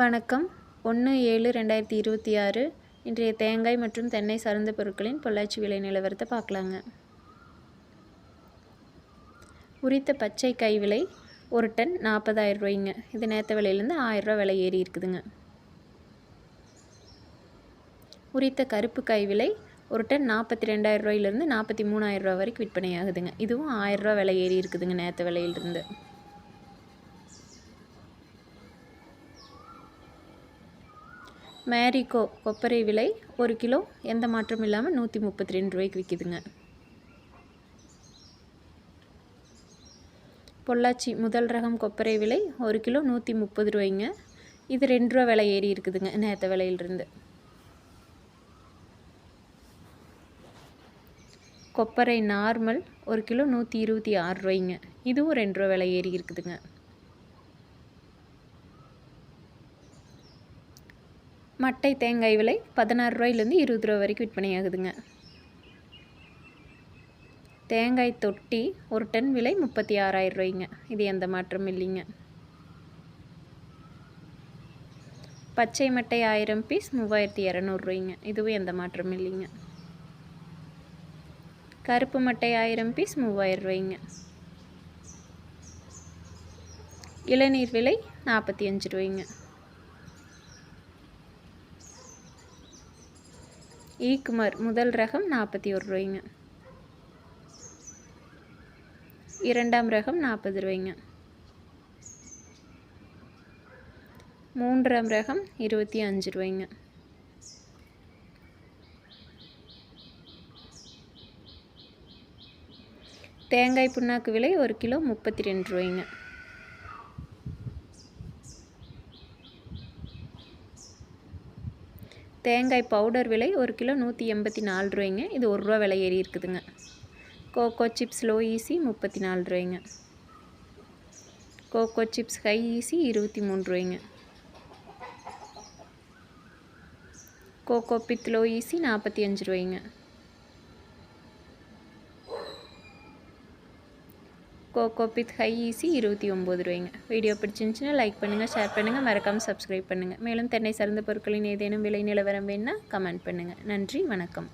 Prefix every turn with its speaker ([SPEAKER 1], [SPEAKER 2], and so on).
[SPEAKER 1] வணக்கம். 1/7/2026 இன்றைய தேங்காய் மற்றும் தென்னை சார்ந்த பொருட்களின் பொள்ளாச்சி விலை நிலவரத்தை பார்க்கலாங்க. உரித்த பச்சை கை விலை 1 டன் 40,000 ரூபாய்ங்க. இது நேற்று விலையிலேருந்து 1000 ரூபா விலை ஏறி இருக்குதுங்க. உரித்த கருப்பு கை விலை 1 டன் 42,000 ரூபாயிலிருந்து 43,000 ரூபா வரைக்கும் விற்பனை ஆகுதுங்க. இதுவும் 1000 ரூபா விலை ஏறி இருக்குதுங்க நேற்று விலையிலிருந்து. மேரிகோ கொப்பரை விலை 1 கிலோ எந்த மாற்றமும் இல்லாமல் 132 ரூபாய்க்கு விற்கிதுங்க. பொள்ளாச்சி முதல் ரகம் கொப்பரை விலை 1 கிலோ 130 ரூபாய்ங்க. இது 2 ரூபா விலை ஏறி இருக்குதுங்க நேற்று விலையிலிருந்து. கொப்பரை நார்மல் 1 கிலோ 126 ரூபாய்ங்க. இதுவும் 2 ரூபா விலை ஏறி இருக்குதுங்க. மட்டை தேங்காய் விலை 16 ரூபாயிலேருந்து 20 ரூபா வரைக்கும் விற்பனை ஆகுதுங்க. தேங்காய் தொட்டி 1 டன் விலை 36,000 ரூபாய்ங்க. இது எந்த மாற்றமும் இல்லைங்க. பச்சை மட்டை 1000 பீஸ் 3,200 ரூபாய்ங்க. இதுவும் எந்த மாற்றமும் இல்லைங்க. கருப்பு மட்டை 1000 பீஸ் 3,000 ரூபாய்ங்க. இளநீர் விலை 45 ரூபாய்ங்க. ஈக்குமர் முதல் ரகம் 41 ரூபாய்ங்க. இரண்டாம் ரகம் 40 ரூபாய்ங்க. மூன்றாம் ரகம் 25 ரூபாய்ங்க. தேங்காய் புண்ணாக்கு விலை 1 கிலோ 32 ரூபாய்ங்க. தேங்காய் பவுடர் விலை 1 கிலோ 184 ரூபாய்ங்க. இது 1 ரூபா விலை ஏறி இருக்குதுங்க. கோகோ சிப்ஸ் லோ ஈசி 34 ரூபாய்ங்க. கோகோ சிப்ஸ் ஹை ஈசி 23 ரூபாய்ங்க. கோகோ பித் லோ ஈசி 45 ரூபாய்ங்க. கோகோ பித் ஹை ஈசி 29 ரூபாய்ங்க. வீடியோ பிடிச்சிருந்துச்சுன்னா லைக் பண்ணுங்கள், ஷேர் பண்ணுங்கள், மறக்காமல் சப்ஸ்கிரைப் பண்ணுங்கள். மேலும் தென்னை சார்ந்த பொருட்களின் ஏதேனும் விலை நிலவரம் வேணுன்னா கமெண்ட் பண்ணுங்கள். நன்றி, வணக்கம்.